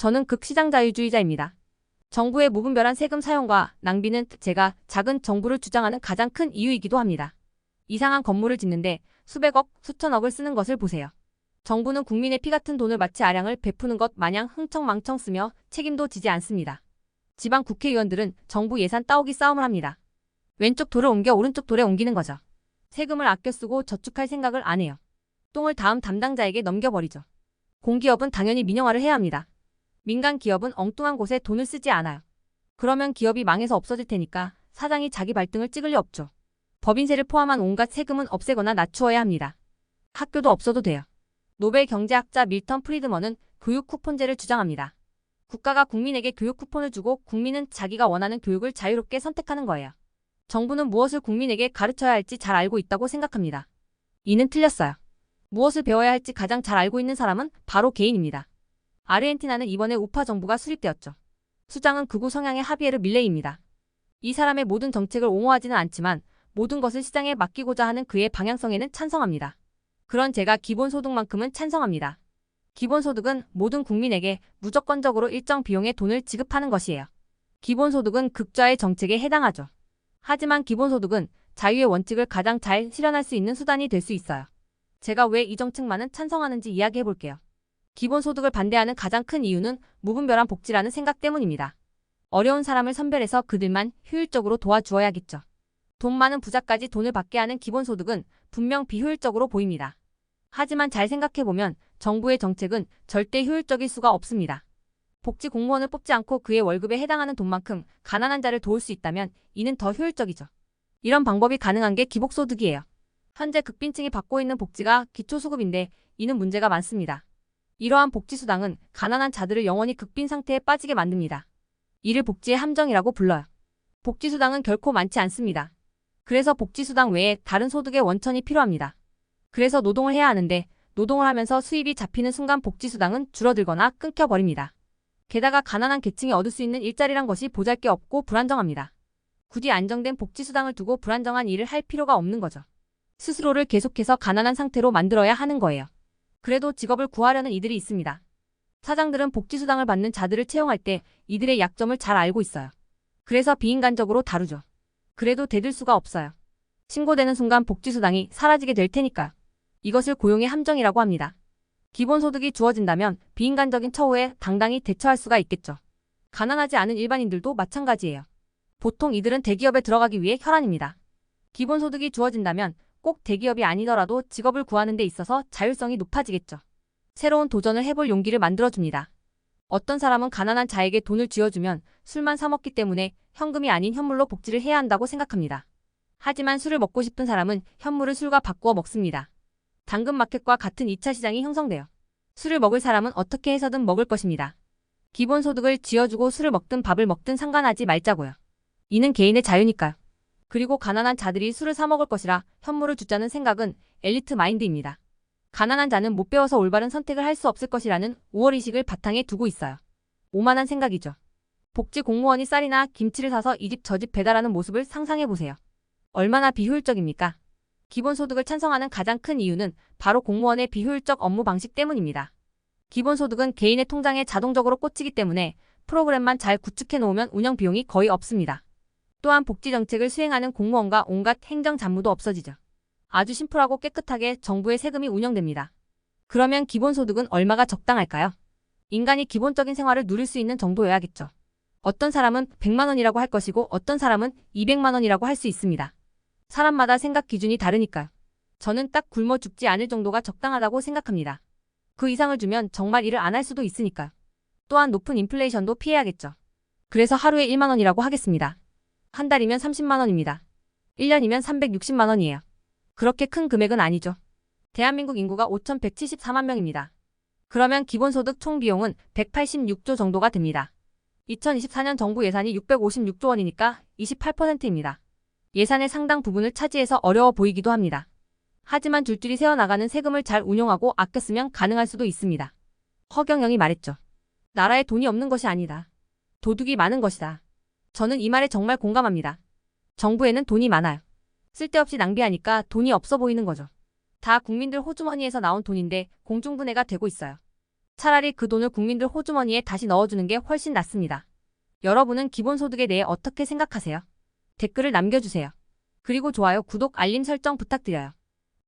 저는 극시장자유주의자입니다. 정부의 무분별한 세금 사용과 낭비는 제가 작은 정부를 주장하는 가장 큰 이유이기도 합니다. 이상한 건물을 짓는데 수백억, 수천억을 쓰는 것을 보세요. 정부는 국민의 피 같은 돈을 마치 아량을 베푸는 것 마냥 흥청망청 쓰며 책임도 지지 않습니다. 지방 국회의원들은 정부 예산 따오기 싸움을 합니다. 왼쪽 돌을 옮겨 오른쪽 돌에 옮기는 거죠. 세금을 아껴 쓰고 저축할 생각을 안 해요. 똥을 다음 담당자에게 넘겨버리죠. 공기업은 당연히 민영화를 해야 합니다. 민간 기업은 엉뚱한 곳에 돈을 쓰지 않아요. 그러면 기업이 망해서 없어질 테니까 사장이 자기 발등을 찍을 리 없죠. 법인세를 포함한 온갖 세금은 없애거나 낮추어야 합니다. 학교도 없어도 돼요. 노벨 경제학자 밀턴 프리드먼은 교육 쿠폰제를 주장합니다. 국가가 국민에게 교육 쿠폰을 주고 국민은 자기가 원하는 교육을 자유롭게 선택하는 거예요. 정부는 무엇을 국민에게 가르쳐야 할지 잘 알고 있다고 생각합니다. 이는 틀렸어요. 무엇을 배워야 할지 가장 잘 알고 있는 사람은 바로 개인입니다. 아르헨티나는 이번에 우파 정부가 수립되었죠. 수장은 극우 성향의 하비에르 밀레이입니다. 이 사람의 모든 정책을 옹호하지는 않지만 모든 것을 시장에 맡기고자 하는 그의 방향성에는 찬성합니다. 그런 제가 기본소득만큼은 찬성합니다. 기본소득은 모든 국민에게 무조건적으로 일정 비용의 돈을 지급하는 것이에요. 기본소득은 극좌의 정책에 해당하죠. 하지만 기본소득은 자유의 원칙을 가장 잘 실현할 수 있는 수단이 될 수 있어요. 제가 왜 이 정책만은 찬성하는지 이야기해 볼게요. 기본소득을 반대하는 가장 큰 이유는 무분별한 복지라는 생각 때문입니다. 어려운 사람을 선별해서 그들만 효율적으로 도와주어야겠죠. 돈 많은 부자까지 돈을 받게 하는 기본소득은 분명 비효율적으로 보입니다. 하지만 잘 생각해보면 정부의 정책은 절대 효율적일 수가 없습니다. 복지 공무원을 뽑지 않고 그의 월급에 해당하는 돈만큼 가난한 자를 도울 수 있다면 이는 더 효율적이죠. 이런 방법이 가능한 게 기복소득이에요. 현재 극빈층이 받고 있는 복지가 기초수급인데 이는 문제가 많습니다. 이러한 복지수당은 가난한 자들을 영원히 극빈 상태에 빠지게 만듭니다. 이를 복지의 함정이라고 불러요. 복지수당은 결코 많지 않습니다. 그래서 복지수당 외에 다른 소득의 원천이 필요합니다. 그래서 노동을 해야 하는데 노동을 하면서 수입이 잡히는 순간 복지수당은 줄어들거나 끊겨버립니다. 게다가 가난한 계층이 얻을 수 있는 일자리란 것이 보잘것없고 불안정합니다. 굳이 안정된 복지수당을 두고 불안정한 일을 할 필요가 없는 거죠. 스스로를 계속해서 가난한 상태로 만들어야 하는 거예요. 그래도 직업을 구하려는 이들이 있습니다. 사장들은 복지수당을 받는 자들을 채용할 때 이들의 약점을 잘 알고 있어요. 그래서 비인간적으로 다루죠. 그래도 대들 수가 없어요. 신고되는 순간 복지수당이 사라지게 될 테니까요. 이것을 고용의 함정이라고 합니다. 기본소득이 주어진다면 비인간적인 처우에 당당히 대처할 수가 있겠죠. 가난하지 않은 일반인들도 마찬가지예요. 보통 이들은 대기업에 들어가기 위해 혈안입니다. 기본소득이 주어진다면 꼭 대기업이 아니더라도 직업을 구하는 데 있어서 자율성이 높아지겠죠. 새로운 도전을 해볼 용기를 만들어줍니다. 어떤 사람은 가난한 자에게 돈을 쥐어주면 술만 사 먹기 때문에 현금이 아닌 현물로 복지를 해야 한다고 생각합니다. 하지만 술을 먹고 싶은 사람은 현물을 술과 바꾸어 먹습니다. 당근마켓과 같은 2차 시장이 형성돼요. 술을 먹을 사람은 어떻게 해서든 먹을 것입니다. 기본소득을 쥐어주고 술을 먹든 밥을 먹든 상관하지 말자고요. 이는 개인의 자유니까요. 그리고 가난한 자들이 술을 사 먹을 것이라 현물을 주자는 생각은 엘리트 마인드입니다. 가난한 자는 못 배워서 올바른 선택을 할 수 없을 것이라는 우월의식을 바탕에 두고 있어요. 오만한 생각이죠. 복지 공무원이 쌀이나 김치를 사서 이 집 저 집 배달하는 모습을 상상해보세요. 얼마나 비효율적입니까? 기본소득을 찬성하는 가장 큰 이유는 바로 공무원의 비효율적 업무 방식 때문입니다. 기본소득은 개인의 통장에 자동적으로 꽂히기 때문에 프로그램만 잘 구축해 놓으면 운영 비용이 거의 없습니다. 또한 복지정책을 수행하는 공무원과 온갖 행정 잡무도 없어지죠. 아주 심플하고 깨끗하게 정부의 세금이 운영됩니다. 그러면 기본소득은 얼마가 적당할까요? 인간이 기본적인 생활을 누릴 수 있는 정도여야겠죠. 어떤 사람은 100만 원이라고 할 것이고 어떤 사람은 200만 원이라고 할 수 있습니다. 사람마다 생각 기준이 다르니까요. 저는 딱 굶어 죽지 않을 정도가 적당하다고 생각합니다. 그 이상을 주면 정말 일을 안 할 수도 있으니까요. 또한 높은 인플레이션도 피해야겠죠. 그래서 하루에 1만 원이라고 하겠습니다. 한 달이면 30만 원입니다. 1년이면 360만 원이에요. 그렇게 큰 금액은 아니죠. 대한민국 인구가 5,174만 명입니다. 그러면 기본소득 총 비용은 186조 정도가 됩니다. 2024년 정부 예산이 656조 원이니까 28%입니다. 예산의 상당 부분을 차지해서 어려워 보이기도 합니다. 하지만 줄줄이 새어나가는 세금을 잘 운용하고 아껴 쓰면 가능할 수도 있습니다. 허경영이 말했죠. 나라에 돈이 없는 것이 아니다. 도둑이 많은 것이다. 저는 이 말에 정말 공감합니다. 정부에는 돈이 많아요. 쓸데없이 낭비하니까 돈이 없어 보이는 거죠. 다 국민들 호주머니에서 나온 돈인데 공중분해가 되고 있어요. 차라리 그 돈을 국민들 호주머니에 다시 넣어주는 게 훨씬 낫습니다. 여러분은 기본소득에 대해 어떻게 생각하세요? 댓글을 남겨주세요. 그리고 좋아요, 구독, 알림 설정 부탁드려요.